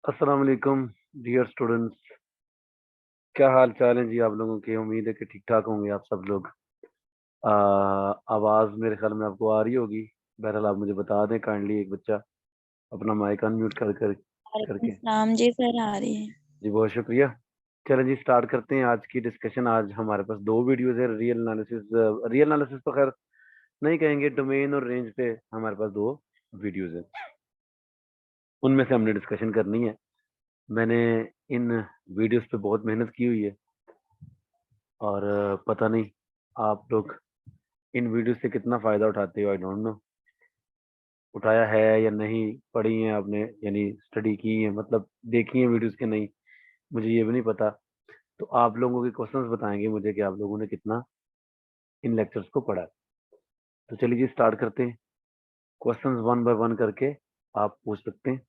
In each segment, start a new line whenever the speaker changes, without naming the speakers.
अस्सलाम वालेकुम dear students. क्या हाल चाल है जी आप लोगों के। उम्मीद है कि ठीक ठाक होंगे आप सब लोग। आवाज़ मेरे ख्याल में आपको आ रही होगी। बहरहाल आप मुझे बता दें काइंडली, एक बच्चा अपना माइक अनम्यूट
वालेकुम
करके।
सलाम जी सर, आ रही है।
जी बहुत शुक्रिया। चलें जी स्टार्ट करते हैं आज की डिस्कशन। आज हमारे पास दो वीडियोज़ है। रियल एनालिसिस तो खैर नहीं कहेंगे, डोमेन और रेंज पे हमारे पास दो वीडियोज़ है, उनमें से हमने डिस्कशन करनी है। मैंने इन वीडियोज़ पे बहुत मेहनत की हुई है और पता नहीं आप लोग इन वीडियो से कितना फ़ायदा उठाते हो। आई डोंट नो उठाया है या नहीं, पढ़ी है आपने यानी स्टडी की है, मतलब देखी है वीडियोस के नहीं, मुझे ये भी नहीं पता। तो आप लोगों के क्वेश्चंस बताएंगे मुझे कि आप लोगों ने कितना इन लेक्चर्स को पढ़ा है। तो चलिए जी स्टार्ट करते हैं। क्वेश्चंस वन बाय वन करके आप पूछ सकते हैं।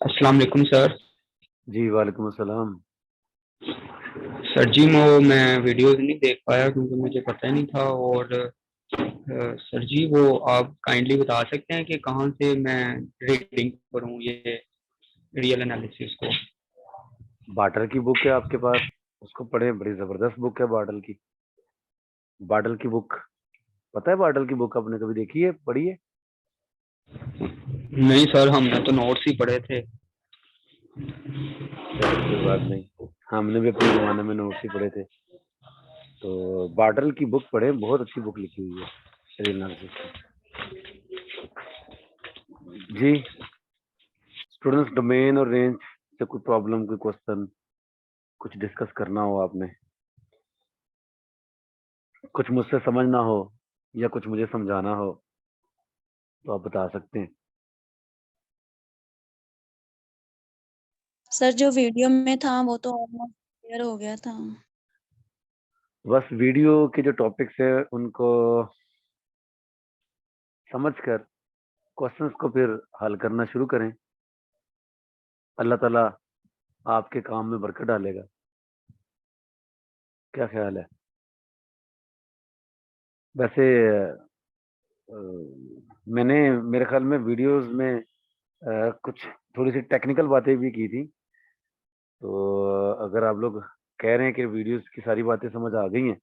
अस्सलाम वालेकुम सर।
जी वालेकुम अस्सलाम।
सर जी मैं वीडियोस नहीं देख पाया क्योंकि मुझे पता ही नहीं था। और सर जी वो आप काइंडली बता सकते हैं कि कहाँ से मैं रीडिंग करूँ ये रियल एनालिसिस को।
बाटल की बुक है आपके पास, उसको पढ़ें। बड़ी जबरदस्त बुक है बाटल की। बाटल की बुक पता है? बाटल की बुक आपने कभी देखी है, पढ़ी है?
नहीं सर, हमने तो नोट्स ही पढ़े थे।
चले कोई बात नहीं, हमने भी अपने जमाने में नोट्स ही पढ़े थे। तो बाटल की बुक पढ़ें, बहुत अच्छी बुक लिखी हुई है रियल एनालिसिस की। जी स्टूडेंट्स, डोमेन और रेंज से कोई प्रॉब्लम, कोई क्वेश्चन, कुछ डिस्कस करना हो आपने, कुछ मुझसे समझना हो या कुछ मुझे समझाना हो तो आप बता सकते हैं।
सर जो वीडियो में था वो तो ऑलमोस्ट क्लियर हो गया था।
बस वीडियो के जो टॉपिक्स है उनको समझकर क्वेश्चंस को फिर हल करना शुरू करें। अल्लाह ताला आपके काम में बरकत डालेगा। क्या ख्याल है? वैसे अ, मैंने मेरे ख्याल में वीडियोस में कुछ थोड़ी सी टेक्निकल बातें भी की थी। तो अगर आप लोग कह रहे हैं कि वीडियोस की सारी बातें समझ आ गई हैं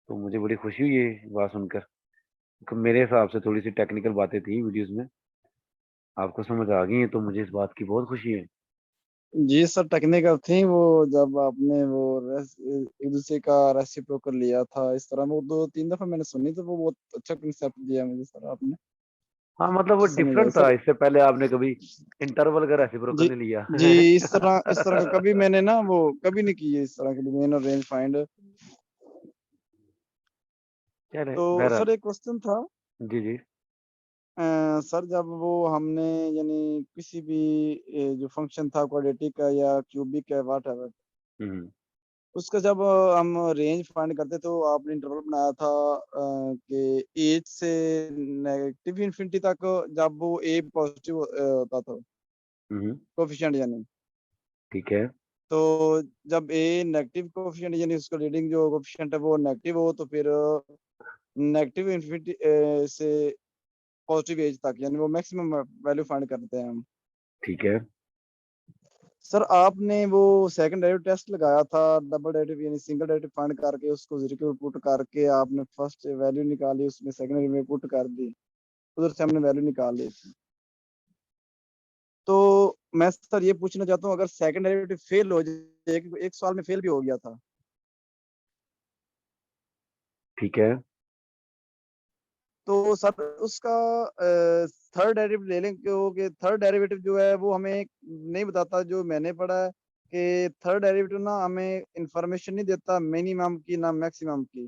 तो मुझे बड़ी खुशी हुई है बात सुनकर, क्योंकि मेरे हिसाब से थोड़ी सी टेक्निकल बातें थी वीडियोस में, आपको समझ आ गई हैं तो मुझे इस बात की बहुत खुशी है।
जी सर, टेक्निकल थी वो। जब आपने वो एक दूसरे का रेसिप्रोकल लिया था इस तरह, वो 2-3 दफा मैंने सुनी, तो वो बहुत अच्छा कंसेप्ट दिया मुझे सर आपने।
हाँ मतलब वो
समझ आई
डिफरेंट था,
सर।
इससे पहले आपने कभी इंटरवल का रेसिप्रोकल
जी
नहीं लिया।
जी, इस तरह का कभी मैंने ना वो कभी नहीं की है, इस तरह के डोमेन और रेंज फाइंड।
चले
तो
बहरहाल।
सर एक क्वेश्चन था।
जी जी।
सर जब वो हमने यानी किसी भी जो फंक्शन था, क्वाड्रेटिक का या क्यूबिक का, वाट एवर,
हम्म।
उसका जब हम रेंज फाइंड करते तो आपने इंटरवल बनाया था कि एज से नेगेटिव इन्फिनिटी तक, जब वो ए पॉजिटिव होता था,
हम्म।
कोफिशिएंट यानी।
ठीक है।
तो जब ए नेगेटिव कोफिशिएंट यानी उसका रीडिंग जो कोफिशिएंट है वो नेगेटिव हो, तो फिर नेगेटिव इन्फिनिटी से पॉजिटिव एज तक यानी वो मैक्सिमम वैल्यू फाइंड करते हैं हम।
ठीक है।
सर आपने वो सेकंड डेरिवेटिव टेस्ट लगाया था, डबल डेरिवेटिव यानी सिंगल डेरिवेटिव फाइंड करके उसको जीरो पे पुट करके आपने फर्स्ट वैल्यू निकाली, उसमें सेकंड में पुट कर दी, उधर से हमने वैल्यू निकाल ली थी। तो मैं सर ये पूछना चाहता हूँ, अगर सेकंड डेरिवेटिव फेल हो जाए, एक सवाल में फेल भी हो गया था,
ठीक है।
तो सर उसका थर्ड डेरिवेटिव ले लें, क्योंकि थर्ड डेरिवेटिव जो है वो हमें नहीं बताता, जो मैंने पढ़ा है कि थर्ड डेरिवेटिव ना हमें इंफॉर्मेशन नहीं देता मिनिमम की ना मैक्सिमम की।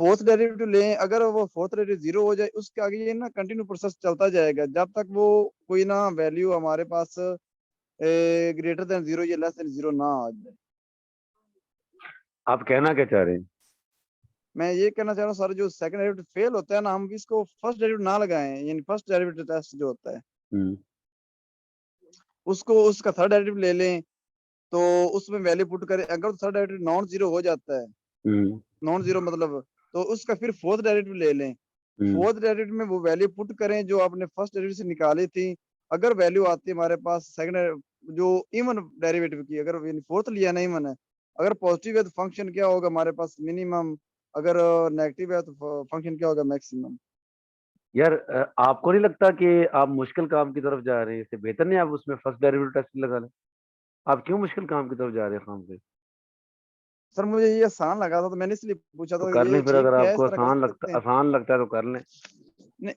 फोर्थ डेरिवेटिव लें, अगर वो फोर्थ डेरिवेटिव जीरो हो जाए, उसके आगे ये ना कंटिन्यू प्रोसेस चलता जाएगा जब तक वो कोई ना वैल्यू हमारे पास ग्रेटर देन जीरो या लेस देन जीरो ना आ जाए।
आप कहना क्या चाह रहे हैं?
मैं ये कहना चाह रहा हूँ सर, जो सेकंड डेरिवेटिव फेल होता है ना, हम इसको फर्स्ट डेरिवेटिव ना लगाएं, यानी फर्स्ट डेरिवेटिव टेस्ट जो होता है उसको उसका थर्ड डेरिवेटिव ले लें, तो उसमें वैल्यू पुट करें। अगर थर्ड डेरिवेटिव नॉन जीरो हो जाता है, नॉन जीरो मतलब, तो उसका फिर फोर्थ डेरिवेटिव ले लें। फोर्थ डेरिवेटिव में वो वैल्यू पुट करें जो आपने फर्स्ट डेरिवेटिव से निकाली थी। अगर वैल्यू आती है हमारे पास सेकंड जो इवन डेरिवेटिव की, अगर फोर्थ लिया ना इवन है, अगर पॉजिटिव है तो फंक्शन क्या होगा हमारे पास, मिनिमम। अगर नेगेटिव है तो फंक्शन क्या होगा, मैक्सिमम।
यार आपको नहीं लगता कि आप मुश्किल काम की तरफ जा रहे हैं? इससे बेहतर नहीं आप उसमें फर्स्ट डेरिवेटिव टेस्ट लगा लें? आप क्यों मुश्किल काम की तरफ जा रहे हैं काम पे?
सर मुझे ये आसान लगा था, तो मैंने इसलिए पूछा
तो
था,
कर
ये
लें फिर,
ठीक
अगर
है, इस
आपको
तरह कर सकते हैं।
आसान लगता है तो कर लें।
नहीं,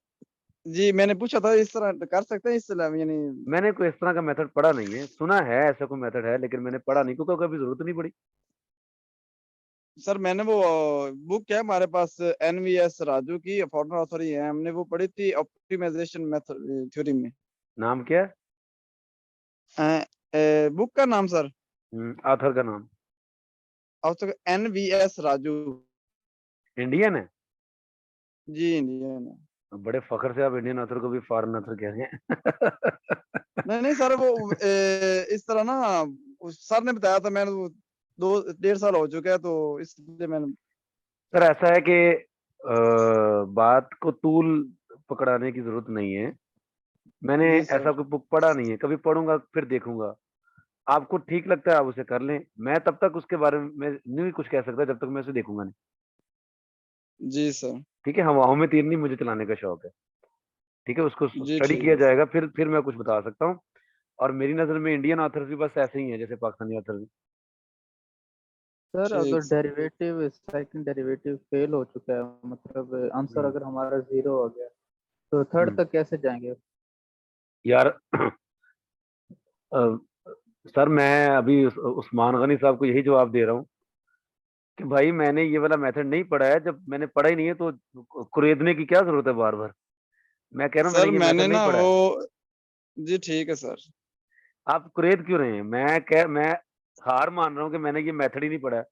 जी मैंने पूछा था इस तरह कर सकते हैं, इस तरह यानी।
मैंने कोई इस तरह का मेथड पढ़ा नहीं है, सुना है ऐसा कोई मेथड है, लेकिन मैंने पढ़ा नहीं क्योंकि कभी जरूरत नहीं पड़ी।
सर मैंने वो बुक है हमारे पास, एनवीएस राजू की, फॉर्मर ऑथर ही है, हमने वो पढ़ी थी ऑप्टिमाइजेशन मेथड थ्योरी में।
नाम क्या है?
बुक का नाम सर,
ऑथर का नाम?
Author NVS Raju.
इंडियन है?
जी इंडियन है।
बड़े फखर से आप इंडियन ऑथर को भी फॉरेन ऑथर कह रहे हैं।
नहीं नहीं सर, वो इस तरह ना, सर ने बताया था, मैंने वो 2-1.5 साल हो चुका है, तो इसलिए मैंने।
सर ऐसा है कि बात को तूल पकड़ाने की जरूरत नहीं है। मैंने
जी सर।
ऐसा कोई बुक पढ़ा नहीं है, कभी पढ़ूंगा फिर देखूंगा। आपको ठीक लगता है आप उसे कर लें, मैं तब तक उसके बारे में नहीं कुछ कह सकता जब तक मैं उसे देखूंगा नहीं।
जी सर।
ठीक है, हवाओं में तीर नहीं मुझे चलाने का शौक है। ठीक है, उसको
जी
स्टडी
ठीक
किया
है।
जाएगा फिर मैं कुछ बता सकता हूँ। और मेरी नजर में इंडियन ऑथर्स भी बस ऐसे ही हैं जैसे पाकिस्तानी ऑथर्स।
सर अगर
ठीक sir.
Derivative second derivative fail हो चुका है, मतलब आंसर
हम्म,
अगर हमारा जीरो हो गया, तो थर्ड
हम्म।
तक कैसे जाएंगे?
यार अ, सर मैं अभी उस्मान गनी साहब को यही जवाब दे रहा हूँ कि भाई मैंने ये वाला मेथड नहीं पढ़ा है। जब मैंने पढ़ा ही नहीं है तो कुरेदने की क्या जरूरत है बार बार? मैं कह रहा हूँ
सर
मैंने ये
मैंने
मेथड नहीं
ना
पढ़ा
वो,
है।
जी ठीक है सर।
आप कुरेद क्यों रहे हैं? मैं हार मान रहा हूँ कि मैंने ये मेथड ही नहीं पढ़ा है।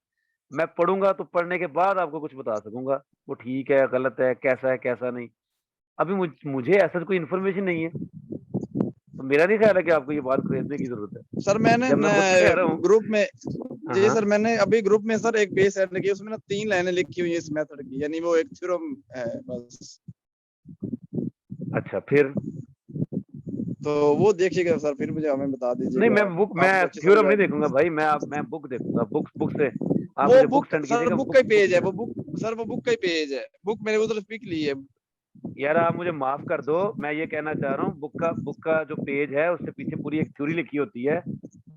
मैं पढ़ूंगा तो पढ़ने के बाद आपको कुछ बता सकूंगा वो ठीक है गलत है कैसा नहीं। अभी मुझे ऐसा कोई इन्फॉर्मेशन नहीं है, तो मेरा नहीं ख्याल है कि आपको ये बात खरीदने की जरूरत है।
सर मैंने
जब मैं खुद कह रहा हूँ।
ग्रुप में,
हाँ
जी
हाँ।
सर मैंने अभी ग्रुप में सर एक पेज सेंड की, उसमें ना 3 लाइनें लिखी हुई है इस मेथड की, यानी वो एक थ्योरम है बस।
अच्छा फिर?
तो वो देखिएगा सर, फिर मुझे हमें बता
नहीं,
दीजिएगा,
मैं
आपको अच्छी समझ
थ्योरम नहीं देखूंगा
आएगी।
भाई, मैं बुक देखूंगा। बुक से आप
वो
मुझे बुक
बुक
सेंड
सर,
कीजिएगा,
बुक का
बुक
ही
बुक
पेज है
से।
वो बुक सर, वो बुक का ही पेज है, बुक मैंने उधर पिक ली है।
यार आप मुझे माफ कर दो, मैं ये कहना चाह रहा हूँ बुक का जो पेज है उससे पीछे पूरी एक थ्योरी लिखी होती है।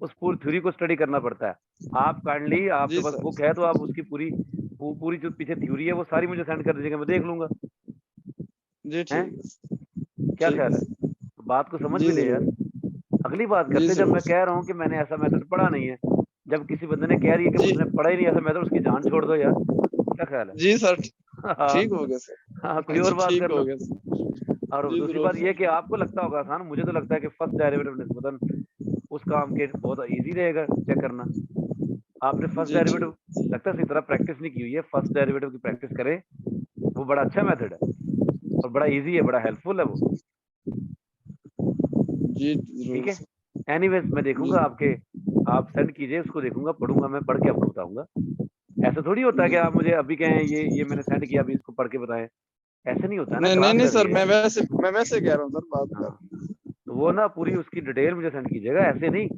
उस पूरी थ्योरी को स्टडी करना पड़ता है। आप काइंडली, आपके
जी
पास
सर।
बुक है तो आप उसकी पूरी जो पीछे थ्योरी है वो सारी मुझे सेंड कर दीजिएगा, मैं देख लूंगा।
जी
हैं?
ठीक है।
क्या
ठीक
ख्याल है?
है।
तो बात को समझ
जी
भी ले यार।
जरूर।
अगली बात
जी
करते हैं, जब
जरूर।
मैं कह रहा हूँ कि मैंने ऐसा मेथड पढ़ा नहीं है, जब किसी बंदे ने कह रही है कि
जी
उसने पढ़ा ही नहीं ऐसा मेथड, उसकी जान छोड़ दो यार। क्या ख्याल है?
जी सर।
हाँ।
ठीक हो गया
हाँ,
सर।
कोई और
जी
बात
ठीक
कर
हो
लो।
गया सर।
और
जी
दूसरी
जरूर
बात ये
सर।
कि आपको लगता होगा आसान, मुझे तो लगता है कि फर्स्ट डेरिवेटिव निस्बतन उस काम के बहुत इजी रहेगा चेक करना। आपने फर्स्ट
जी ठीक।
डेरिवेटिव लगता है इस तरह प्रैक्टिस नहीं की हुई है। फर्स्ट डेरिवेटिव की प्रैक्टिस करें, वो बड़ा अच्छा मेथड है और बड़ा इजी है, बड़ा हेल्पफुल है वो।
जी
ठीक
जरूर
है,
सर।
एनीवेज मैं
जी
देखूंगा आपके, आप सेंड कीजिए उसको, देखूंगा, पढ़ूंगा, मैं पढ़ के आपको बताऊंगा। ऐसा थोड़ी होता है कि
जी।
आप मुझे अभी कहें ये मैंने सेंड किया अभी इसको पढ़ के बताएं। ऐसे नहीं होता है ना,
नहीं नहीं
क्लास
नहीं
चल रही
सर,
है।
मैं वैसे कह रहा हूँ सर, बात कर।
हाँ, तो वो ना पूरी उसकी डिटेल मुझे सेंड कीजिएगा, ऐसे नहीं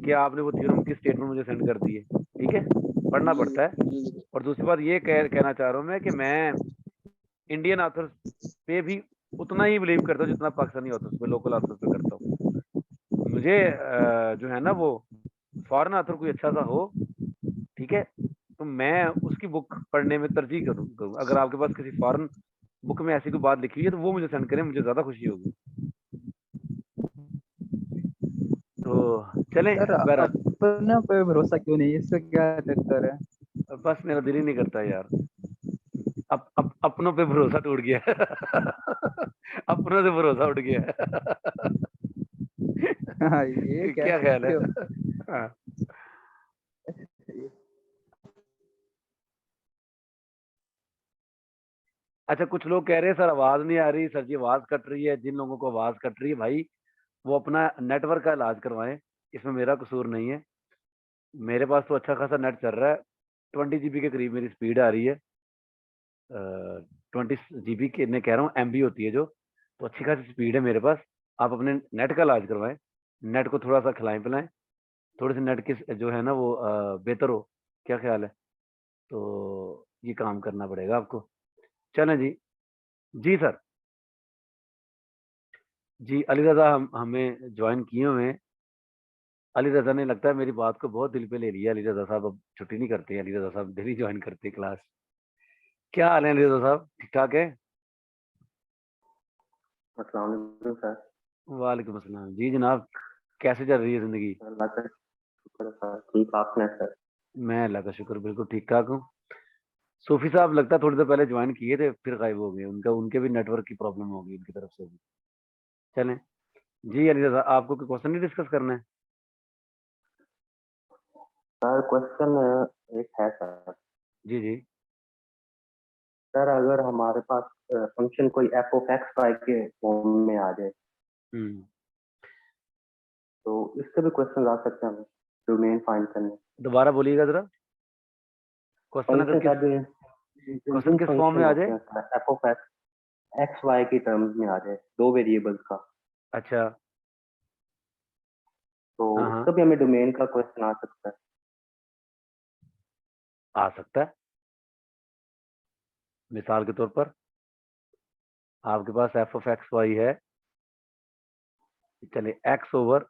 कि आपने वो थ्योरम की स्टेटमेंट मुझे सेंड कर दी है। ठीक है, पढ़ना
जी
पड़ता है।
जी।
और दूसरी बात ये कहना चाह रहा हूँ मैं कि मैं इंडियन ऑथर्स पे भी उतना ही बिलीव करता हूँ जितना पाकिस्तानी ऑथर्स पे, लोकल ऑथर्स पे करता हूँ। मुझे जो है ना वो फॉरेन ऑथर कोई अच्छा सा हो, ठीक है, तो मैं उसकी बुक पढ़ने में तरजीह करूँ। अगर आपके पास किसी फॉरेन बुक में ऐसी कोई बात लिखी हुई है तो वो मुझे सेंड करें, मुझे ज्यादा खुशी होगी। तो चलें
सर
बहरहाल।
अपने पे भरोसा क्यों नहीं, इससे क्या चक्कर है?
बस मेरा दिल ही नहीं करता यार। अपनों पे भरोसा टूट गया। अपनों से भरोसा उठ गया।
हाँ ये कह
क्या ख्याल है?
सकते हो।
हाँ। अच्छा, कुछ लोग कह रहे हैं सर आवाज नहीं आ रही, सर जी आवाज कट रही है। जिन लोगों को आवाज कट रही है भाई, वो अपना नेटवर्क का इलाज करवाएं, इसमें मेरा कसूर नहीं है। मेरे पास तो अच्छा खासा नेट चल रहा है, 20 GB के करीब मेरी स्पीड आ रही है। 20 GB के मैं कह रहा हूँ, MB होती है जो, तो अच्छी खासी स्पीड है मेरे पास। आप अपने नेट का इलाज करवाएं, नेट को थोड़ा सा खिलाएं पिलाएं, थोड़े से नेट की जो है ना वो बेहतर हो। क्या ख्याल है? तो ये काम करना पड़ेगा आपको। चलें जी। जी सर। जी अली रजा हमें ज्वाइन किए हुए हैं। अली रजा ने लगता है मेरी बात को बहुत दिल पे ले लिया। अली रजा साहब अब छुट्टी नहीं करते हैं, अली रजा साहब डेली ज्वाइन करते हैं क्लास। क्या हाल है अली रजा साहब, ठीक ठाक है?
अस्सलाम वालेकुम सर।
वालेकुम अस्सलाम। जी जनाब, कैसे चल रही है जिंदगी?
अल्लाह का शुक्र है सर, ठीक आपने सर।
मैं अल्लाह का शुक्र बिल्कुल ठीक ठाक हूँ। सूफी साहब लगता है थोड़ी देर पहले ज्वाइन किए थे, फिर गायब हो गए। उनका उनके भी नेटवर्क की प्रॉब्लम होगी उनकी तरफ से भी। चलें जी। अली रजा, आपको कोई क्वेश्चन नहीं डिस्कस करना है?
सर क्वेश्चन एक है सर।
जी जी।
सर अगर हमारे पास फंक्शन कोई एफ ऑफ एक्स वाई के फॉर्म में आ जाए
हम्म।
तो इससे भी क्वेश्चन ला सकते हैं हम डोमेन फाइंड करने।
दोबारा बोलिएगा जरा। क्वेश्चन अगर
फंक्शन
किस
सर
क्वेश्चन
जो
किस फॉर्म में
फंक्शन
आ
होते
जाए?
हैं sir F of X X Y की टर्म्स में आ जाए, दो वेरिएबल्स का,
अच्छा।
तो
हाँ
उसका
हाँ,
भी हमें डोमेन का क्वेश्चन आ सकता है।
आ सकता है। मिसाल के तौर पर आपके पास एफ ऑफ एक्स वाई है, चले एक्स ओवर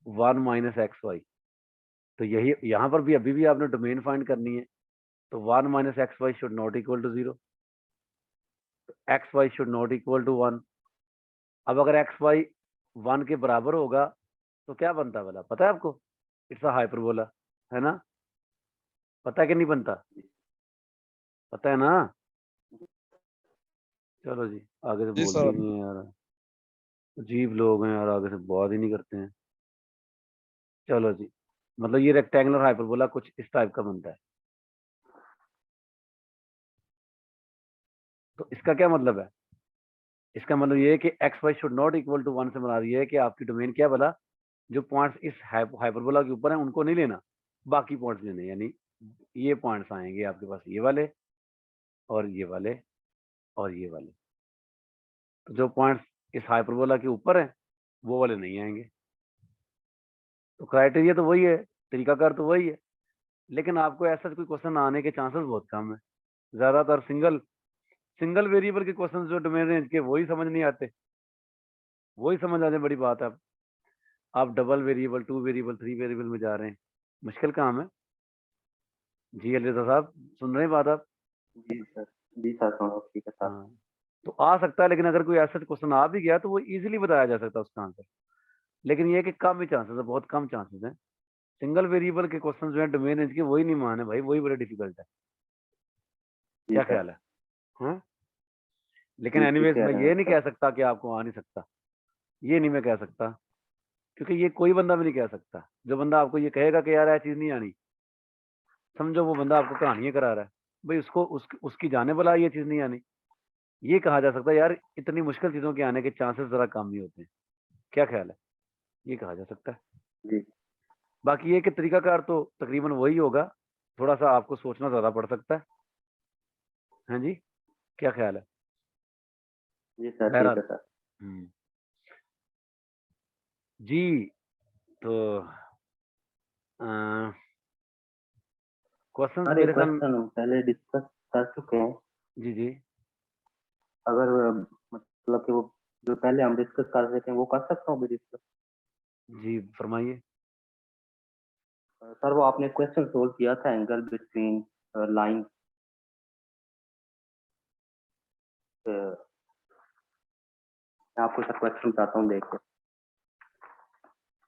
1 - XY। तो यही यहाँ पर भी अभी भी आपने डोमेन फाइंड करनी है। तो 1 - XY should not equal to 0, XY should not equal to 1। अब अगर XY 1 के बराबर होगा तो क्या बनता है भला, पता है आपको? इट्स अ हाइपरबोला, है ना? पता है कि नहीं बनता? पता है ना? चलो जी, आगे से
जी
बोलते ही
सर।
नहीं है यार, अजीब लोग हैं यार, आगे से बात ही नहीं करते हैं। चलो जी, मतलब ये रेक्टेंगुलर हाइपरबोला कुछ इस टाइप का बनता है। तो इसका क्या मतलब है? इसका मतलब ये है कि X Y should not equal to 1 से बना रही है कि आपकी डोमेन क्या बोला, जो पॉइंट्स इस हाइपरबोला के ऊपर हैं उनको नहीं लेना, बाकी पॉइंट्स लेने। यानी ये पॉइंट्स आएंगे आपके पास, ये वाले और ये वाले और ये वाले। तो जो पॉइंट्स इस हाइपरबोला के ऊपर हैं वो वाले नहीं आएंगे। तो क्राइटेरिया तो वही है, तरीकाकार तो वही है, लेकिन आपको ऐसा कोई क्वेश्चन आने के चांसेस बहुत कम है। ज्यादातर सिंगल सिंगल वेरिएबल के क्वेश्चन जो डोमेन रेंज के, वही समझ नहीं आते। वही समझ आने बड़ी बात है। आप डबल वेरिएबल, 2 वेरिएबल, 3 वेरिएबल में जा रहे हैं, मुश्किल काम है। जी अलीरज़ा साहब, सुन रहे हैं बात आप?
जी सर, जी सर सुनो, ठीक है सर।
हाँ, तो आ सकता है, लेकिन अगर कोई ऐसा क्वेश्चन आ भी गया तो वो इजीली बताया जा सकता है उसका आंसर। लेकिन ये है कि कम ही चांसेस है, बहुत कम चांसेस हैं। सिंगल वेरिएबल के क्वेश्चन जो है डोमेन रेंज के, वही नहीं माने भाई, वही बड़े डिफिकल्ट है।
जी
क्या
सर।
ख्याल है? हाँ, लेकिन
जी ठीक
एनीवेज
कह
मैं
रहे हैं
ये नहीं
सर।
कह सकता कि आपको आ नहीं सकता। ये नहीं मैं कह सकता, क्योंकि ये कोई बंदा भी नहीं कह सकता। जो बंदा आपको ये कहेगा कि यार ये चीज नहीं आनी, समझो वो बंदा आपको कहानियां करा रहा है। भाई उसको उसकी जाने वाला ये चीज नहीं आनी। ये कहा जा सकता है यार इतनी मुश्किल चीजों के आने के चांसेस जरा कम ही होते हैं। क्या ख्याल है? ये कहा जा सकता है।
जी
बाकी ये कि तरीकाकार तो तकरीबन वही होगा, थोड़ा सा आपको सोचना ज्यादा पड़ सकता है। हाँ जी, क्या ख्याल है?
जी सर ठीक
बहरहाल।
है सर।
जी, तो क्वेश्चंस
सर एक
मेरे ख्याल।
क्वेश्चन हम पहले डिस्कस कर चुके हैं।
जी जी।
अगर मतलब कि वो जो पहले हम डिस्कस कर रहे थे वो कर सकता हूँ डिस्कस।
जी फरमाइए।
सर वो आपने क्वेश्चन सोल्व किया था एंगल बिटवीन लाइन, मैं आपको सर क्वेश्चन बताता हूँ, देखिए।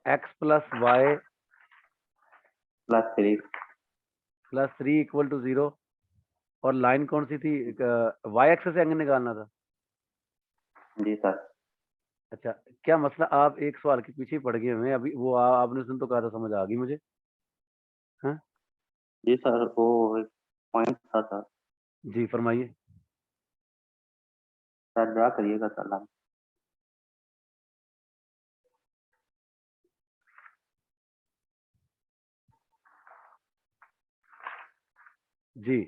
x + y
+3।
+ 3 = 0, और लाइन कौन सी थी? y एक्सिस से एंगल निकालना था।
जी सर।
अच्छा, क्या मसला, आप एक सवाल के पीछे ही पड़ गए हुए हैं। अभी वो आपने सुन तो कहा था, समझ आ गई मुझे। हाँ
जी सर वो एक पॉइंट था सर।
जी फरमाइए।
सर ड्रा करिएगा सर लाइन।
जी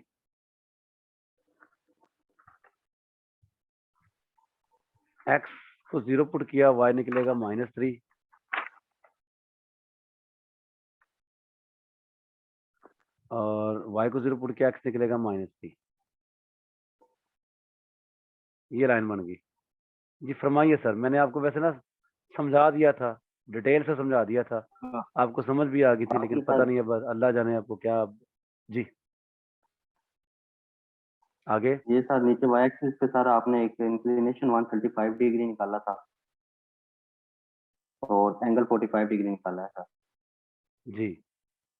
x को 0 पुट किया, y निकलेगा -3, और y को 0 पुट किया, x निकलेगा -3। ये लाइन बन गई। जी फरमाइए सर, मैंने आपको वैसे ना समझा दिया था, डिटेल से समझा दिया था,
हाँ।
आपको समझ भी आ गई थी, लेकिन
आपने
पता
सर
नहीं है, बस अल्लाह जाने आपको क्या। जी आगे।
ये सर नीचे y एक्सिस पे सर आपने एक इंक्लिनेशन 135 डिग्री निकाला था और एंगल 45 डिग्री निकाला है सर।
जी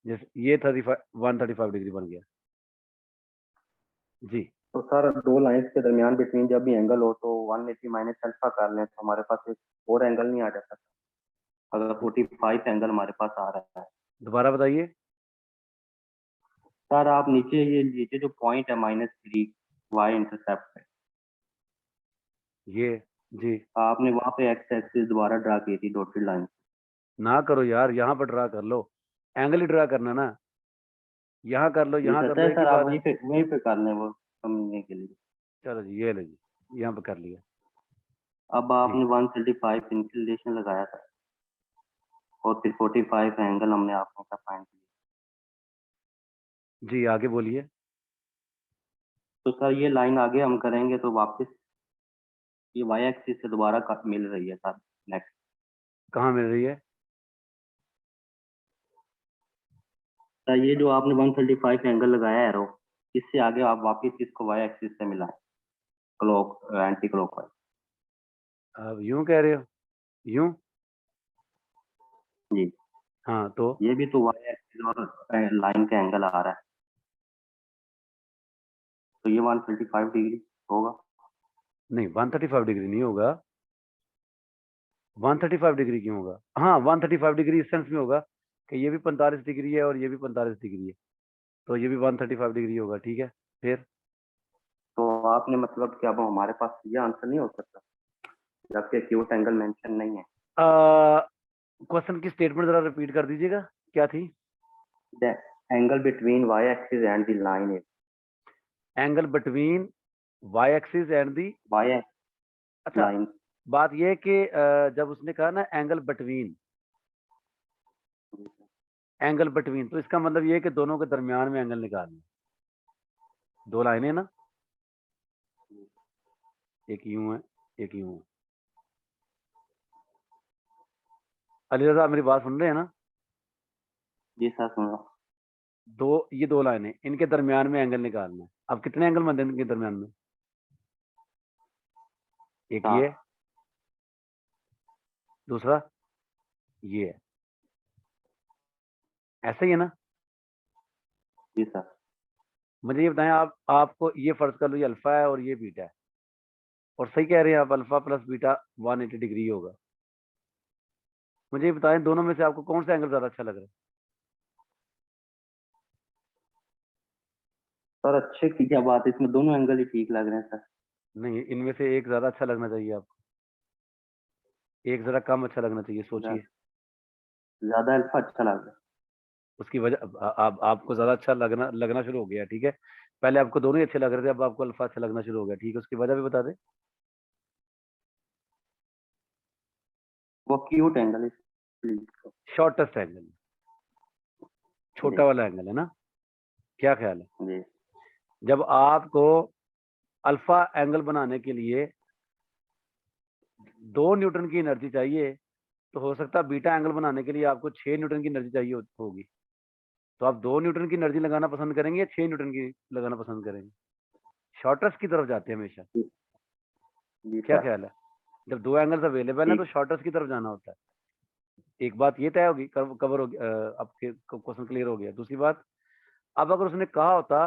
जैसे ये 135 डिग्री बन गया। जी
तो सर दो लाइंस के दरमियान बिटवीन जब भी एंगल हो तो 180 माइनस अल्फा कर लें तो हमारे पास एक और एंगल नहीं आ जाता अगर 45 एंगल हमारे पास आ रहा है।
दोबारा बताइए।
सर आप नीचे जो पॉइंट है -3 वाई इंटरसेप्ट है,
ये जी
आपने वहां पे एक्स एक्सिस दोबारा ड्रा की थी डॉटेड लाइन।
ना करो यार, यहाँ पर ड्रा कर लो, एंगल ही ड्रा करना ना, यहाँ कर लो, यहाँ कर लो, एक ही
सर आप
बात है।
वहीं पे कर लें वो समझने के लिए।
चलो जी, ये ले जी, यहाँ पे कर लिया।
अब आपने 135 इंक्लिनेशन लगाया था और फिर 45 एंगल हमने आपको का फाइंड किया।
जी आगे बोलिए।
तो सर ये लाइन आगे हम करेंगे तो वापस ये वाई एक्सिस से दोबारा मिल रही है सर नेक्स्ट।
कहाँ मिल रही है?
सर ये जो आपने 135 एंगल लगाया एरो, इससे आगे आप वापस इसको वाई एक्सिस से मिलाएं एंटी क्लॉकवाइज।
अब यूं कह रहे हो? यूं?
जी
हाँ तो
ये भी तो वाई एक्सिस और लाइन का एंगल आ रहा है तो ये 135 डिग्री होगा।
नहीं, 135 डिग्री नहीं होगा। 135 डिग्री क्यों होगा? हाँ 135 डिग्री इस सेंस में होगा कि ये भी 45 डिग्री है और ये भी 45 डिग्री है, तो ये भी 135 डिग्री होगा। ठीक है, फिर
तो आपने मतलब कि अब हमारे पास ये आंसर नहीं हो सकता जबकि एक्यूट एंगल मेंशन नहीं है।
क्वेश्चन की स्टेटमेंट जरा रिपीट कर दीजिएगा, क्या थी?
The angle between y-axis and the line is
angle between y axis and the.
y
अच्छा,
line।
बात यह है कि जब उसने कहा ना एंगल बिटवीन, एंगल बिटवीन, तो इसका मतलब ये है कि दोनों के दरमियान में एंगल निकालना। दो लाइनें ना, एक यूं है, एक यूं है। अली रजा, मेरी बात सुन रहे हैं ना?
जी सर सुन रहा हूँ।
ये दो लाइनें, इनके दरमियान में एंगल निकालना है। अब कितने एंगल बनते हैं इनके दरमियान में? एक ये है, दूसरा ये है। ऐसा ही है ना?
जी सर।
मुझे ये बताएं, आपको ये फर्ज कर लो ये अल्फा है और ये बीटा है, और सही कह रहे हैं आप, अल्फा प्लस बीटा 180 डिग्री होगा। मुझे ये बताएं, दोनों में से आपको कौन सा एंगल ज्यादा अच्छा लग रहा है?
सर अच्छे की क्या बात है, इसमें दोनों एंगल ही ठीक लग रहे हैं सर।
नहीं, इनमें से एक ज्यादा अच्छा लगना चाहिए आपको, एक जरा कम अच्छा लगना चाहिए, सोचिए।
ज्यादा अल्फा अच्छा लग रहा है।
उसकी वजह आपको ज्यादा अच्छा लगना शुरू हो गया। ठीक है, पहले आपको दोनों ही अच्छे लग रहे थे, अब आपको अल्फा अच्छा लगना शुरू हो गया। ठीक है, उसकी वजह भी बता दें।
वो एक्यूट एंगल है।
शॉर्टेस्ट एंगल, छोटा वाला एंगल है ना? क्या ख्याल है?
जी
जब आपको अल्फा एंगल बनाने के लिए 2 न्यूटन की एनर्जी चाहिए, तो हो सकता है बीटा एंगल बनाने के लिए आपको 6 न्यूटन की एनर्जी चाहिए होगी। तो आप 2 न्यूटन की एनर्जी लगाना पसंद करेंगे या 6 न्यूटन की लगाना पसंद करेंगे? शॉर्टेस्ट की तरफ जाते हैं हमेशा।
जी
क्या
सर।
ख्याल है? जब 2 एंगल्स अवेलेबल हैं तो
ठीक।
शॉर्टेस्ट की तरफ जाना होता है। एक बात ये तय होगी, कवर हो गया, आपके क्वेश्चन क्लियर हो गया। दूसरी बात, अब अगर उसने कहा होता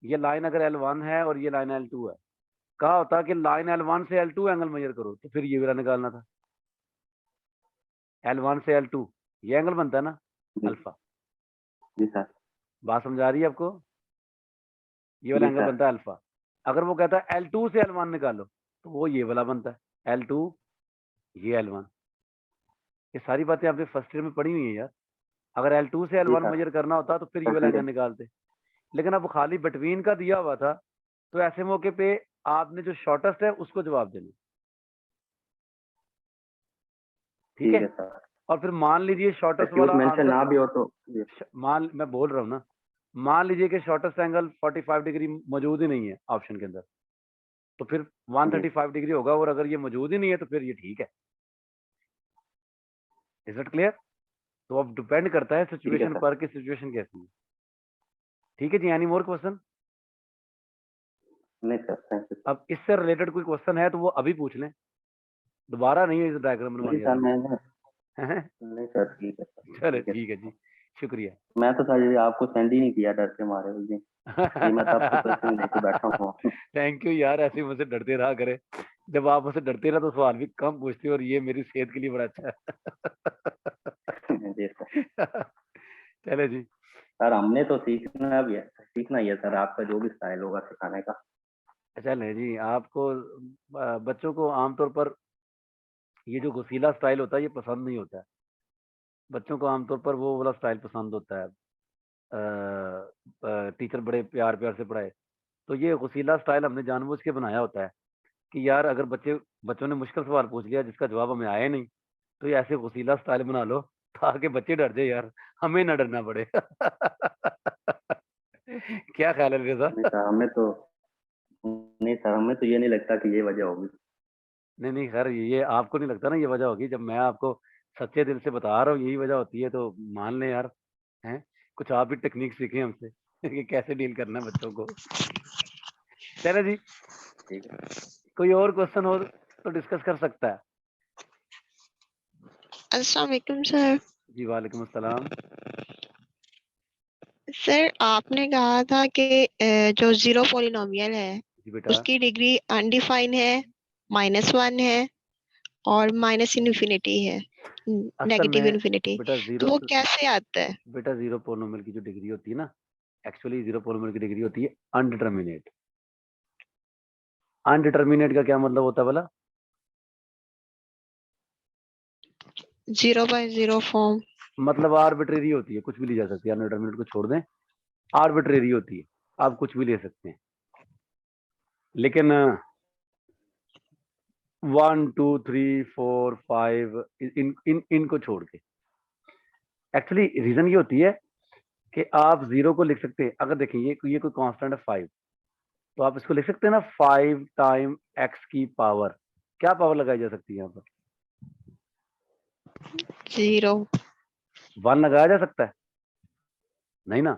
ये लाइन अगर L1 है और ये लाइन L2 है, कहा होता कि लाइन L1 से L2 एंगल मेजर करो, तो फिर ये वाला निकालना था। L1 से L2 ये एंगल बनता है ना,
जी
अल्फा।
जी सर।
बात समझा रही है आपको? ये वाला
जी
एंगल
सर।
बनता है अल्फा। अगर वो कहता है L2 से L1 निकालो, तो वो ये वाला बनता है L2, ये L1। ये सारी बातें आपने फर्स्ट ईयर में पढ़ी हुई है यार। अगर L2 से
जी
L1
सर।
मेजर करना होता तो फिर ये
सर,
वाला
ठीक है।
एंगल निकालते, लेकिन अब खाली बिटवीन का दिया हुआ था, तो ऐसे मौके पे आपने जो शॉर्टेस्ट है उसको जवाब देना, ठीक
ठीक
है।
है सर।
और फिर मान लीजिए शॉर्टेस्ट
एक्यूट
वाला
मेंशन
आंसर,
ना भी हो तो जी।
मैं बोल रहा हूँ ना, मान लीजिए कि शॉर्टेस्ट एंगल 45 डिग्री मौजूद ही नहीं है ऑप्शन के अंदर, तो फिर 135 डिग्री होगा, और अगर ये मौजूद ही नहीं है तो फिर ये ठीक है। Is it clear? तो अब डिपेंड करता है
ठीक है
सिचुएशन
सर।
पर कि सिचुएशन कैसी है। ठीक है जी, एनी मोर क्वेश्चन?
नहीं सर, थैंक यू।
अब इससे रिलेटेड कोई क्वेश्चन है तो वो अभी पूछ लें, दोबारा नहीं है इस डायग्राम
नहीं
बनवानी
सर,
अभी।
मैंने
हैं?
नहीं सर, ठीक है सर।
चलो
ठीक है।
ठीक है जी, शुक्रिया।
मैं तो सर ये आपको सेंड ही नहीं किया डर के मारे उस दिन। ये मैं तब से क्वेश्चन लेके बैठा हुआ हूँ।
थैंक यू यार, ऐसे ही मुझसे डरते रहा करे। जब आप मुझसे डरते रहा तो सवाल भी कम पूछते हो, और ये मेरी सेहत के लिए बड़ा अच्छा
जी सर।
है। चले जी।
सर हमने तो सीखना भी है, सीखना ही है सर, आपका जो भी स्टाइल होगा सिखाने का।
चले जी, आपको बच्चों को आमतौर पर ये जो घुसीला स्टाइल होता है ये पसंद नहीं होता है। बच्चों को आमतौर पर वो वाला स्टाइल पसंद होता है, टीचर बड़े प्यार प्यार से पढ़ाए। तो ये घुसीला स्टाइल हमने जानबूझ के बनाया होता है कि यार अगर बच्चों ने मुश्किल सवाल पूछ लिया जिसका जवाब हमें आया नहीं, तो ये ऐसे घुसीला स्टाइल बना लो ताकि बच्चे डर जाए यार, हमें ना डरना पड़े। क्या ख्याल है रिजा?
नहीं सर हमें तो नहीं सर, हमें तो ये नहीं लगता कि ये वजह होगी।
नहीं नहीं खैर, ये आपको नहीं लगता ना ये वजह होगी, जब मैं आपको सच्चे दिल से बता रहा हूँ यही वजह होती है, तो मान लें यार। हैं? कुछ आप भी टेक्निक सीखें हमसे कि कैसे डील करना है बच्चों को। चले जी,
ठीक है।
कोई और क्वेश्चन हो तो डिस्कस कर सकता है।
अस्सलाम वालेकुम सर।
जी वालेकुम अस्सलाम।
सर आपने कहा था कि जो जीरो पॉलिनोमियल है
जी बेटा।
उसकी डिग्री अनडिफाइन है, -1 है और माइनस इन्फिनिटी है,
असल
नेगेटिव
में
इन्फिनिटी।
बेटा
तो
जीरो
वो कैसे आता है?
बेटा जीरो पोलिनोमियल की जो डिग्री होती है ना, एक्चुअली जीरो पोलिनोमियल की डिग्री होती है अनडिटर्मिनेट। अनडिटर्मिनेट का क्या मतलब होता है बोला?
0/0 फॉर्म।
मतलब आर्बिट्रेरी होती है, कुछ भी ली जा सकती है। अनडिटर्मिनेट को छोड़ दें, आर्बिट्रेरी होती है, आप कुछ भी ले सकते हैं। लेकिन 1 2 3 4 5 इनको छोड़ के, एक्चुअली रीजन ये होती है कि आप जीरो को लिख सकते हैं। अगर देखें ये कोई कांस्टेंट है 5, तो आप इसको लिख सकते हैं ना 5 टाइम x की पावर। क्या पावर लगाई जा सकती है यहाँ पर?
0।
1 लगाया जा सकता है? नहीं ना।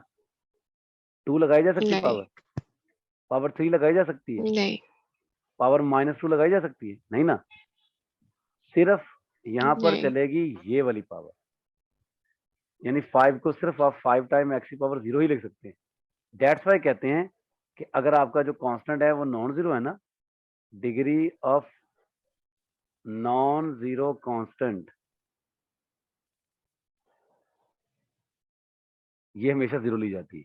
2 लगाई जा सकती है
नहीं
पावर 3 लगाई जा सकती है,
नहीं
पावर -2 लगाई जा सकती है? नहीं ना। सिर्फ यहाँ पर
नहीं।
चलेगी ये वाली पावर, यानी 5 को सिर्फ आप 5 टाइम x की पावर 0 ही लिख सकते हैं। दैट्स वाई कहते हैं कि अगर आपका जो कांस्टेंट है वो नॉन जीरो है ना, degree of non zero constant ये हमेशा 0 ली जाती है।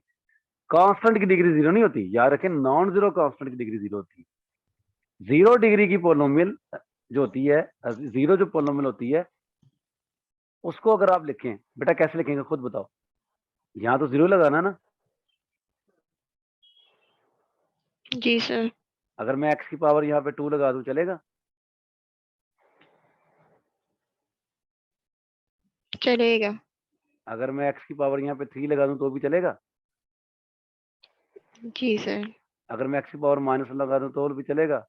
कांस्टेंट की डिग्री 0 नहीं होती, याद रखें, नॉन जीरो कांस्टेंट की डिग्री 0 होती है। 0 डिग्री की पोलिनोमियल जो होती है, 0 जो पोलिनोमियल होती है, उसको अगर आप लिखें, बेटा कैसे लिखेंगे खुद बताओ। यहाँ तो 0 लगाना ना।
जी सर।
अगर मैं x की पावर यहाँ पे 2 लगा दूं चलेगा?
चलेगा।
अगर मैं x की पावर यहाँ पे 3 लगा दूं तो भी चलेगा?
जी सर।
अगर मैं x की पावर माइनस लगा दूं तो भी चलेगा?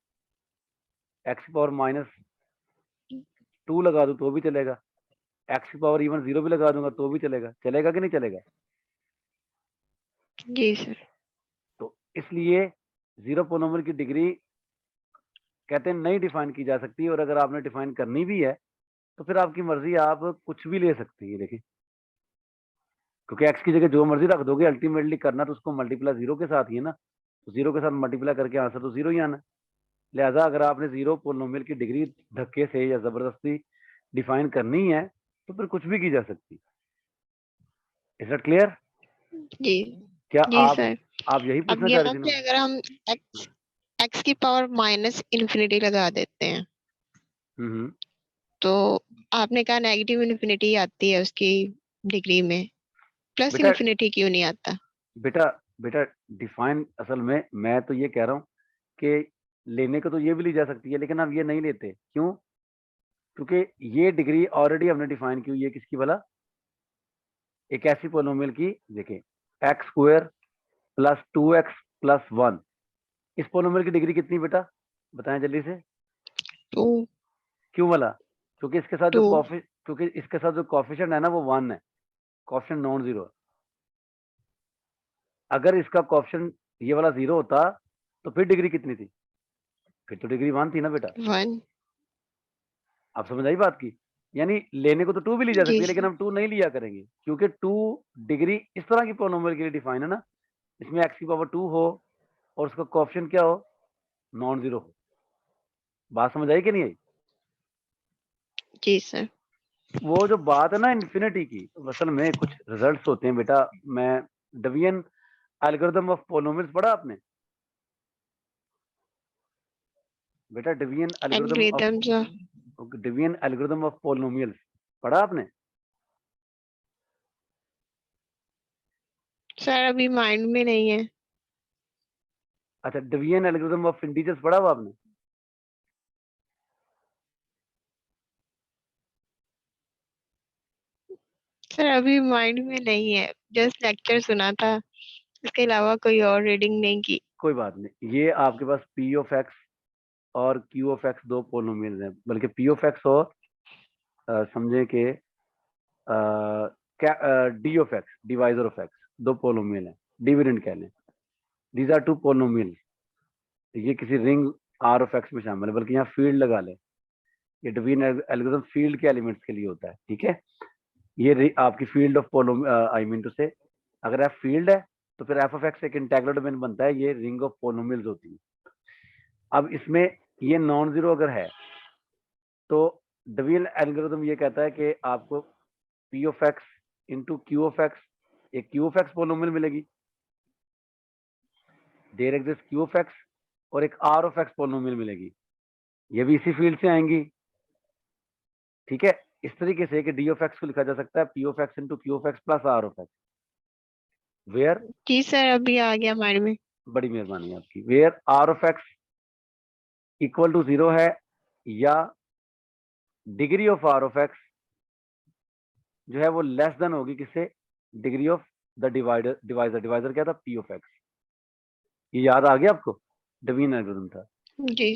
x की पावर -2 लगा दूं तो भी चलेगा? x की पावर इवन 0 भी लगा दूंगा तो भी चलेगा? चलेगा कि नहीं चलेगा?
जी सर।
तो इसलिए जीरो पोलिनोमियल की डिग्री कहते हैं नहीं डिफाइन की जा सकती, और अगर आपने डिफाइन करनी भी है तो फिर आपकी मर्जी, आप कुछ भी ले सकते हैं। देखिए, क्योंकि x की जगह जो मर्जी रख दोगे, अल्टीमेटली करना तो उसको मल्टीप्लाई 0 के साथ ही है ना, तो 0 के साथ मल्टीप्लाई करके आंसर तो 0 ही आना है। लिहाजा अगर आपने जीरो पोलिनोमियल की डिग्री धक्के से या जबरदस्ती डिफाइन करनी है तो फिर कुछ भी की जा सकती। Is that clear?
जी
क्या
जी सर।
आप यही
अब
पूछना चाह रही
यहाँ
थी
पे
ना?
अगर हम x x की पावर माइनस इन्फिनिटी लगा देते हैं,
हम्म।
तो आपने कहा नेगेटिव इन्फिनिटी आती है उसकी डिग्री में, प्लस
बेटा
इन्फिनिटी क्यों नहीं आता?
बेटा बेटा डिफाइन असल में मैं तो ये कह रहा हूँ कि लेने को तो ये भी ली जा सकती है, लेकिन हम ये नहीं लेते। क्यों? क्योंकि ये डिग्री ऑलरेडी हमने डिफाइन की हुई है। किसकी भला? एक ऐसी पोलोमियल की, देखिए x square plus 2x plus 1, इस पोलोमियल की डिग्री कितनी बेटा बताएं जल्दी से।
2
क्यों वाला? क्योंकि इसके साथ जो
2
क्योंकि इसके साथ जो कॉफिशिएंट है ना वो 1 है, कॉफिशिएंट नॉन जीरो है। अगर इसका कॉफिशिएंट ये वाला 0 होता तो फिर डिग्री कितनी थी? फिर तो डिग्री 1 थी ना बेटा।
1।
आप समझ आई बात की? यानी लेने को तो 2 भी ली जा सकती
जी
है, लेकिन हम 2 नहीं लिया करेंगे, क्योंकि 2 डिग्री इस तरह की पोलोमियल के लिए डिफाइन है ना, इसमें x की पावर 2 हो और उसका कॉफिशिएंट क्या हो? नॉन जीरो हो। बात समझ आई कि नहीं आई?
जी सर।
वो जो बात है ना इन्फिनिटी की, असल में कुछ रिजल्ट्स होते हैं बेटा। मैं डेवियन एल्गोरिथम ऑफ पोलोमियल्स पढ़ा आपने बेटा? डेवियन एल्गोरिथम ऑफ पोलोमियल्स पढ़ा आपने?
सर अभी माइंड में नहीं है।
अच्छा, डेवियन एल्गोरिथम ऑफ इंटीजर्स पढ़ा हुआ आपने?
सर अभी माइंड में नहीं है, जस्ट लेक्चर सुना था, इसके अलावा कोई और रीडिंग नहीं की।
कोई बात नहीं। ये आपके पास पी ऑफ एक्स और क्यू ऑफ एक्स दो पोलोमियल्स हैं, बल्कि पी ऑफ एक्स और समझे कि D of x divisor of x दो पोलोमियल हैं, डिविडेंड कह लें। These are two polynomials. ये किसी रिंग आर ऑफ एक्स में शामिल है, बल्कि यहाँ फील्ड लगा ले। ये डिवीजन एल्गोरिथम फील्ड के एलिमेंट्स के लिए होता है, ठीक है? ये आपकी field of polo I mean to से, अगर एफ फील्ड है तो फिर एफ ऑफ एक्स एक इंटेग्रल डोमेन बनता है। ये रिंग ऑफ पोलोमियल्स होती है। अब इसमें ये नॉन जीरो अगर है तो डिवीजन एल्गोरिथम ये कहता है कि आपको P of X into Q of X, एक क्यू ऑफ एक्स पोलोमियल मिलेगी, there exist Q of X, और एक आर ऑफ एक्स पोलोमियल मिलेगी। ये भी इसी फील्ड से आएंगी, ठीक है? इस तरीके से कि डी ऑफ एक्स को लिखा जा सकता है P of X into Q of X plus R of X, where,
जी सर अभी आ गया माइंड में।
बड़ी मेहरबानी आपकी, where R of X equal to 0 है, या degree of R of X जो है वो लेस देन होगी किससे? डिग्री ऑफ द डिवाइजर क्या था? P of x. ये याद आ गया आपको? डिवीजन एल्गोरिथम था।
जी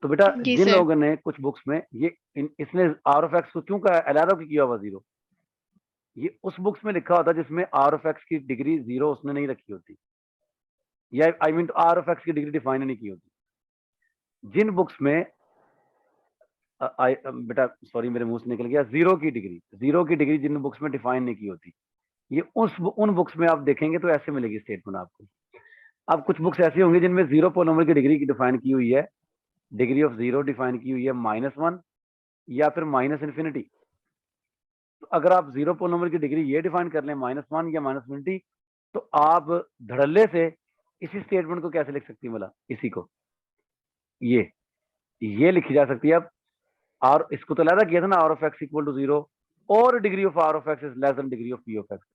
तो बेटा
जी
जिन
सर।
लोगों ने कुछ बुक्स में ये इसने आर ऑफ एक्स को क्यों कहा एलआरओ की किया हुआ 0, ये उस बुक्स में लिखा होता जिसमें आर ऑफ एक्स की डिग्री 0 उसने नहीं रखी होती, या I mean R of X की डिग्री डिफाइन नहीं की होती। जिन बुक्स में बेटा सॉरी मेरे मुंह से निकल गया, 0 की डिग्री जिन बुक्स में डिफाइन नहीं की होती, ये उन बुक्स में आप देखेंगे तो ऐसे मिलेगी स्टेटमेंट आपको। अब कुछ बुक्स ऐसी होंगी जिनमें 0 पोलोमर की डिग्री की डिफाइन की हुई है, डिग्री ऑफ 0 डिफाइन की हुई है -1 या फिर माइनस इन्फिनिटी। तो अगर आप 0 पोलोमर की डिग्री ये डिफाइन कर लें -1 या -इन्फिनिटी, तो आप धड़ल्ले से इसी स्टेटमेंट को कैसे लिख सकती है? बोला इसी को, ये लिखी जा सकती है। अब और इसको तो लैदा किया था ना, R of X equal to 0 और degree of R of X is less than degree of P of X.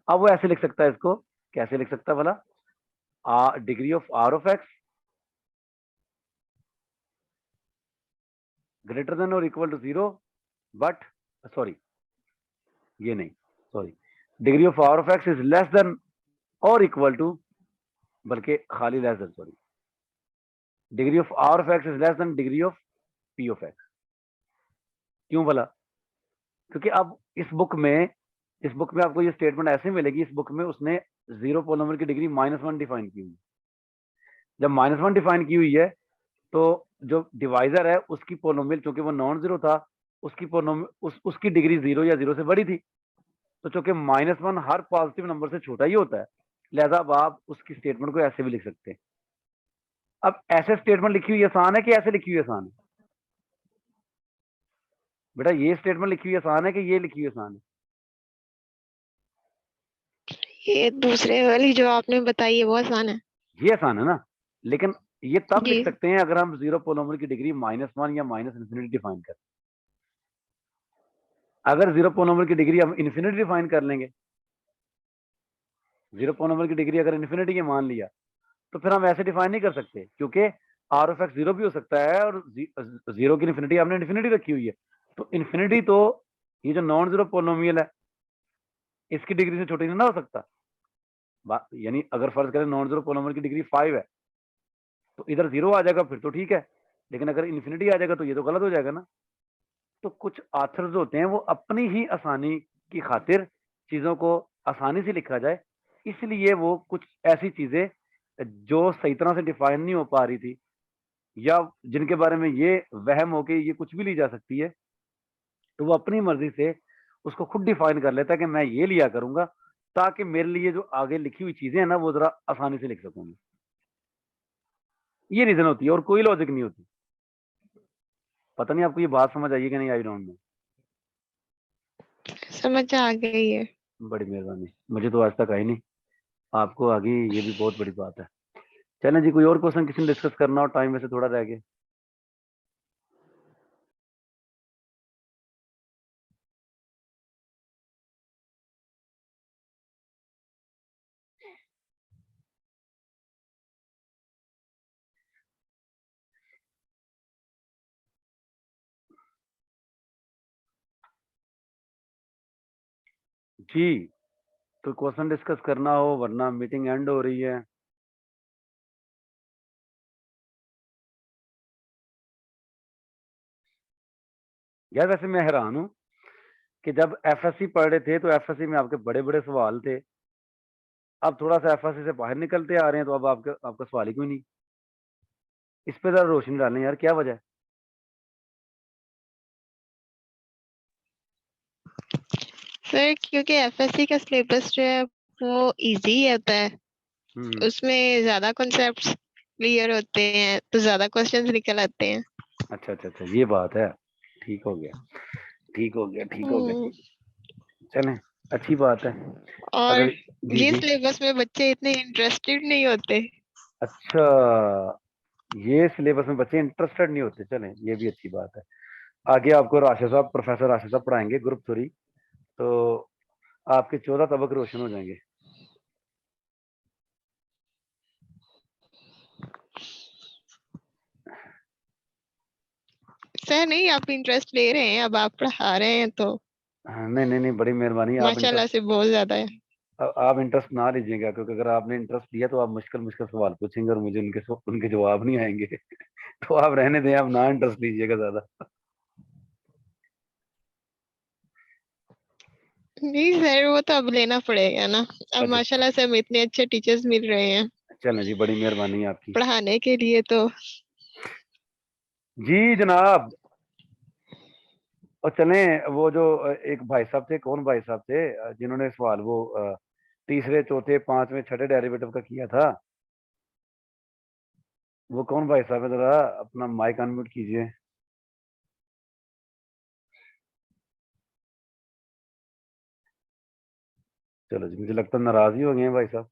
अब वो ऐसे लिख सकता है, इसको कैसे लिख सकता है भला? Degree of R of X greater than और इक्वल टू 0, बट सॉरी ये नहीं, sorry, degree of R of X is less than और इक्वल टू, बल्कि खाली less than, sorry, degree of R of X is less than degree of P of X. क्यों भला? क्योंकि अब इस बुक में आपको ये स्टेटमेंट ऐसे मिलेगी, इस बुक में उसने 0 पोलोमर की डिग्री -1 डिफाइन की हुई है। जब -1 डिफाइन की हुई है तो जो डिवाइजर है उसकी पोलोमियल, चूंकि वो नॉन जीरो था, उसकी उसकी डिग्री 0 या 0 से बड़ी थी, तो चूंकि -1 हर पॉजिटिव नंबर से छोटा ही होता है, लिहाजा अब आप उसकी स्टेटमेंट को ऐसे भी लिख सकते हैं। अब ऐसे स्टेटमेंट लिखी हुई आसान है कि ऐसे लिखी हुई आसान है? बेटा ये स्टेटमेंट लिखी हुई आसान है कि ये लिखी हुई आसान है?
ये दूसरे वाली जो आपने बताई है वो आसान है।
ये आसान है ना, लेकिन ये तब लिख
जी
सकते हैं अगर हम जीरो पोलोमर की डिग्री -1 या -इन्फिनिटी डिफाइन करें। अगर जीरो पोलोमर की डिग्री हम इन्फिनिटी डिफाइन कर लेंगे, जीरो पोलोमर की डिग्री अगर इन्फिनिटी के मान लिया, तो फिर हम ऐसे डिफाइन नहीं कर सकते, क्योंकि आर ऑफ एक्स जीरो भी हो सकता है और जीरो की इन्फिनिटी आपने इन्फिनिटी रखी हुई है। तो इन्फिनिटी तो ये जो नॉन जीरो पोलोमियल है इसकी डिग्री से छोटी नहीं ना हो सकता। यानी अगर फर्ज करें नॉन जीरो पोलोमर की डिग्री 5 है, तो इधर जीरो आ जाएगा फिर तो ठीक है, लेकिन अगर इन्फिनिटी आ जाएगा तो ये तो गलत हो जाएगा ना। तो कुछ आथर्स होते हैं वो अपनी ही आसानी की खातिर चीजों को आसानी से लिखा जाए, इसलिए वो कुछ ऐसी चीजें जो सही तरह से डिफाइन नहीं हो पा रही थी या जिनके बारे में ये वहम हो के ये कुछ भी ली जा सकती है, तो वो अपनी मर्जी से उसको खुद डिफाइन कर लेता है कि मैं ये लिया करूंगा ताकि मेरे लिए जो आगे लिखी हुई चीजें हैं ना वो जरा आसानी से लिख सकूंगी। ये रीजन होती है और कोई लॉजिक नहीं होती। पता नहीं आपको ये बात समझ आई है कि नहीं, आई डोंट नो।
समझ आ गई है।
बड़ी मेहरबानी, मुझे तो आज तक आई नहीं, आपको आ गई, ये भी बहुत बड़ी बात है। चलें जी, कोई और क्वेश्चन किसी ने डिस्कस करना हो, टाइम वैसे थोड़ा रह गया। जी, तो क्वेश्चन डिस्कस करना हो वरना मीटिंग एंड हो रही है। यार वैसे मैं हैरान हूँ कि जब एफएससी पढ़ रहे थे तो एफएससी में आपके बड़े बड़े सवाल थे, अब थोड़ा सा एफएससी से बाहर निकलते आ रहे हैं तो अब आपका सवाल ही कोई नहीं। इस पे जरा रोशनी डालें यार, क्या वजह है?
सर क्योंकि एफएससी का सिलेबस जो है वो इजी होता है, उसमें ज्यादा कॉन्सेप्ट्स क्लियर होते हैं तो ज्यादा क्वेश्चंस निकल आते हैं।
अच्छा अच्छा अच्छा, ये बात है। ठीक हो गया, ठीक हो गया, ठीक हो गया। चलें, अच्छी बात है।
और
अगर जी
ये
जी,
सिलेबस में बच्चे इतने इंटरेस्टेड नहीं होते।
अच्छा, ये सिलेबस में बच्चे इंटरेस्टेड नहीं होते, चलें ये भी अच्छी बात है। आगे आपको राशिद साहब, प्रोफेसर राशिद साहब पढ़ाएंगे ग्रुप 3, तो आपके 14 तबक रोशन हो जाएंगे।
सर नहीं, आप इंटरेस्ट ले रहे हैं, अब आप पढ़ा रहे हैं तो
नहीं नहीं नहीं, बड़ी मेहरबानी।
माशाल्लाह से बहुत ज्यादा है।
आप इंटरेस्ट ना लीजिएगा, क्योंकि अगर आपने इंटरेस्ट लिया तो आप मुश्किल मुश्किल सवाल पूछेंगे और मुझे उनके जवाब नहीं आएंगे। तो आप रहने दें, आप ना इंटरेस्ट लीजिएगा ज्यादा।
नहीं सर, वो तो अब लेना पड़ेगा ना। अब
अच्छा,
माशाल्लाह से हमें इतने अच्छे टीचर्स मिल रहे हैं
चलें जी, बड़ी मेहरबानी आपकी।
पढ़ाने के लिए तो।
जी जनाब, और चलें वो जो एक भाई साहब थे, कौन भाई साहब थे जिन्होंने सवाल वो तीसरे चौथे पांचवें छठे डेरिवेटिव का किया था, वो कौन भाई साहब है? जरा अपना माइक अनम्यूट कीजिए। चलो जी, मुझे लगता है नाराज ही हो गए हैं भाई साहब।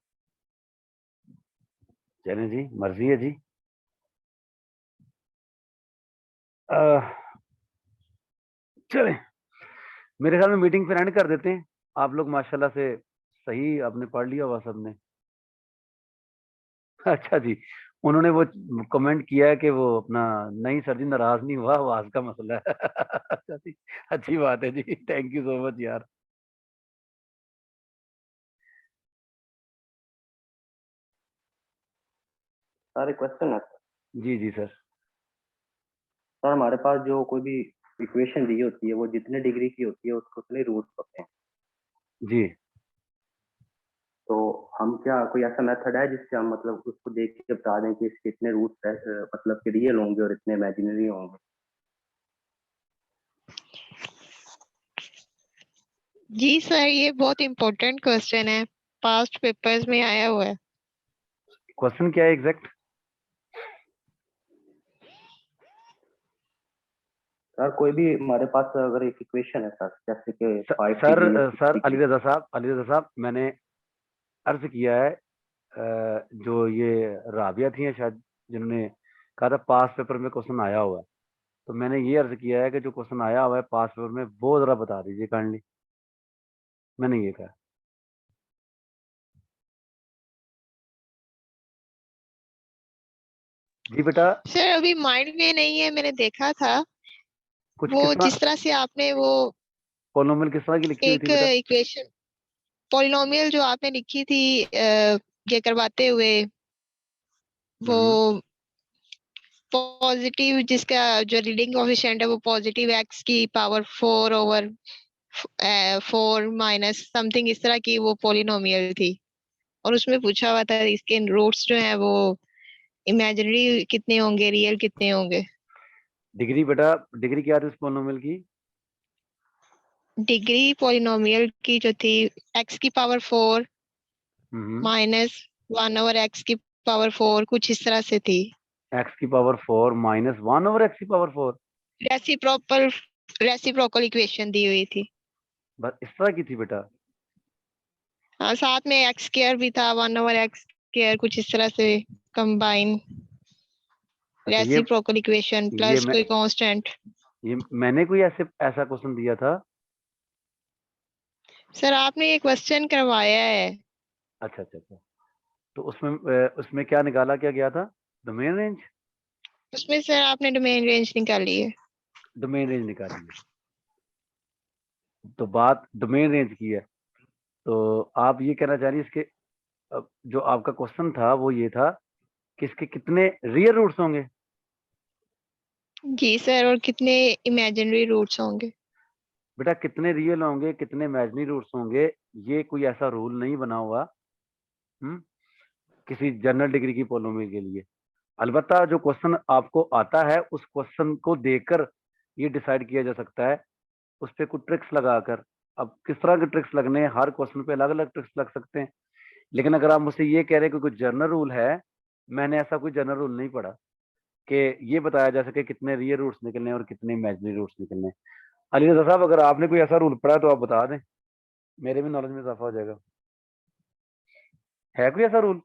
चलें जी, मर्जी है जी। चलें, मेरे ख्याल में मीटिंग फिर एंड कर देते हैं। आप लोग माशाल्लाह से सही आपने पढ़ लिया हुआ सबने। अच्छा जी, उन्होंने वो कमेंट किया है कि वो अपना, नहीं सर जी नाराज नहीं हुआ, आवाज का मसला है। अच्छा जी, अच्छी बात है जी, थैंक यू सो मच यार।
सारे क्वेश्चन है
जी जी सर।
सर। हमारे पास जो कोई भी इक्वेशन दी होती है वो जितने डिग्री की होती है उसको उतने रूट्स होते हैं।
जी,
तो हम क्या कोई ऐसा मेथड है जिससे हम मतलब उसको देख के बता दें कि इसके इतने रूट्स है, मतलब कि रियल होंगे और इतने इमेजिनरी होंगे?
जी सर, ये बहुत इम्पोर्टेंट क्वेश्चन है, पास्ट पेपर्स में आया हुआ है।
क्वेश्चन क्या है एग्जैक्ट?
सर कोई भी हमारे पास अगर एक इक्वेशन है सर, जैसे कि 5
सर
डिग्री या
सर
6
अली
डिग्री।
रजा साहब, अली रजा साहब, मैंने अर्ज किया है जो ये राबिया थी शायद, जिन्होंने कहा था पास पेपर में क्वेश्चन आया हुआ है, तो मैंने ये अर्ज किया है कि जो क्वेश्चन आया हुआ है पास पेपर में वो जरा बता दीजिए काइंडली। मैंने ये कहा। जी बेटा,
सर अभी माइंड में नहीं है, मैंने देखा था
कुछ
वो
किस तरह
जिस तरह से आपने वो
पॉलिनोमियल किस तरह की लिखी हुई
एक
थी बेटा?
इक्वेशन पॉलिनोमियल जो आपने लिखी थी ये करवाते हुए, वो पॉजिटिव जिसका जो रीडिंग कोएफिशिएंट है वो पॉजिटिव x की पावर 4 ओवर 4 माइनस समथिंग इस तरह की वो पॉलिनोमियल थी, और उसमें पूछा हुआ था इसके रूट्स जो है वो इमेजिनरी कितने होंगे, रियल कितने होंगे।
डिग्री बेटा, डिग्री क्या थी उस पॉलिनोमियल की?
डिग्री पॉलिनोमियल की जो थी x की पावर 4 माइनस 1 ओवर x की पावर 4 कुछ इस तरह से थी।
x की पावर 4 माइनस 1 ओवर x की पावर 4,
रेसिप्रोकल इक्वेशन दी हुई थी।
बस इस तरह की थी बेटा।
हाँ, साथ में x स्क्वायर भी था, 1 ओवर x स्क्वायर कुछ इस तरह से कंबाइन
अच्छा
रेसिप्रोकल इक्वेशन
ये
प्लस
मैं
कोई कांस्टेंट।
ये मैंने कोई ऐसा क्वेश्चन दिया था?
सर आपने ये क्वेश्चन करवाया है।
अच्छा अच्छा अच्छा, तो उसमें क्या निकाला क्या गया था? डोमेन रेंज,
उसमें सर आपने डोमेन रेंज निकाली है।
डोमेन रेंज निकाली है, तो बात डोमेन रेंज की है। तो आप ये कहना चाह रही हैं इसके जो आपका क्वेश्चन था वो ये था कि इसके कितने रियल रूट्स होंगे?
जी सर, और कितने इमेजिनरी रूट्स होंगे।
बेटा कितने रियल होंगे कितने इमेजिनरी रूट्स होंगे, ये कोई ऐसा रूल नहीं बना हुआ किसी जनरल डिग्री की पॉलिनोमियल के लिए। अलबत्ता जो क्वेश्चन आपको आता है उस क्वेश्चन को देखकर ये डिसाइड किया जा सकता है, उस पे कुछ ट्रिक्स लगाकर। अब किस तरह के ट्रिक्स लगने हैं, हर क्वेश्चन पे अलग अलग ट्रिक्स लग सकते हैं। लेकिन अगर आप मुझसे ये कह रहे हैं कि कोई जनरल रूल है, मैंने ऐसा कोई जनरल रूल नहीं पढ़ा कि ये बताया जा सके कितने रियल रूट्स निकलने हैं और कितने इमेजिनरी रूट्स निकलने हैं। अली रजा साहब, अगर आपने कोई ऐसा रूल पढ़ा तो आप बता दें, मेरे भी नॉलेज में इजाफा हो जाएगा। है कोई ऐसा रूल?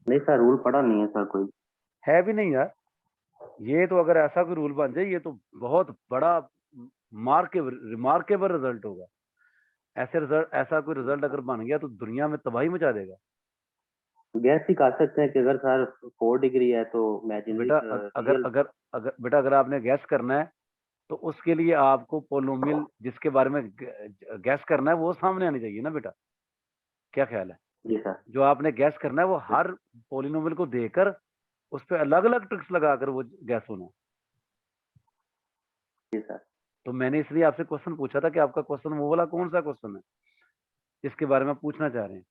नहीं सर, रूल पढ़ा नहीं है सर कोई।
है भी नहीं यार। ये तो अगर ऐसा कोई रूल बन जाए ये तो बहुत बड़ा रिमार्केबल रिजल्ट होगा। ऐसे रिजल्ट, ऐसा कोई रिजल्ट अगर बन गया तो दुनिया में तबाही मचा देगा।
गैस ही कर सकते हैं कि अगर सर 4 डिग्री है तो इमेजिनरी
बेटा अगर
रियल।
अगर अगर बेटा अगर आपने गैस करना है तो उसके लिए आपको पोलोमियल जिसके बारे में गैस करना है वो सामने आनी चाहिए ना बेटा। क्या ख्याल है?
जी सर।
जो आपने गैस करना है वो हर पोलिनोमियल को देकर उस पर अलग अलग ट्रिक्स लगाकर वो गैस होना है।
जी सर।
तो मैंने इसलिए आपसे क्वेश्चन पूछा था कि आपका क्वेश्चन वो वाला कौन सा क्वेश्चन है जिसके बारे में आप पूछना चाह रहे हैं।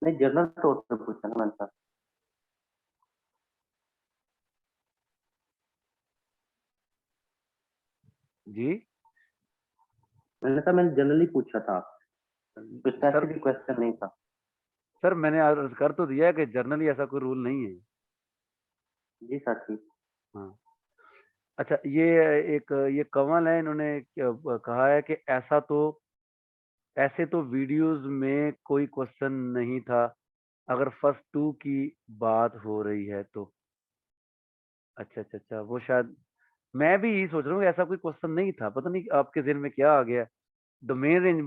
नहीं, जनरल तौर पे पूछा ना मैंने सर।
जी
मैंने जनरली पूछा था, कोई
सर,
स्पेसिफिक क्वेश्चन नहीं था।
सर मैंने अर्ज कर तो दिया है कि जर्नली ऐसा कोई रूल नहीं है।
जी सर ठीक।
हाँ, अच्छा ये कंवल है, इन्होंने कहा है कि ऐसे तो वीडियोस में कोई क्वेश्चन नहीं था अगर फर्स्ट टू की बात हो रही है तो। अच्छा अच्छा अच्छा, वो शायद मैं भी यही सोच रहा हूँ कि ऐसा कोई क्वेश्चन नहीं था, पता नहीं आपके ज़हन में क्या आ गया। Domain range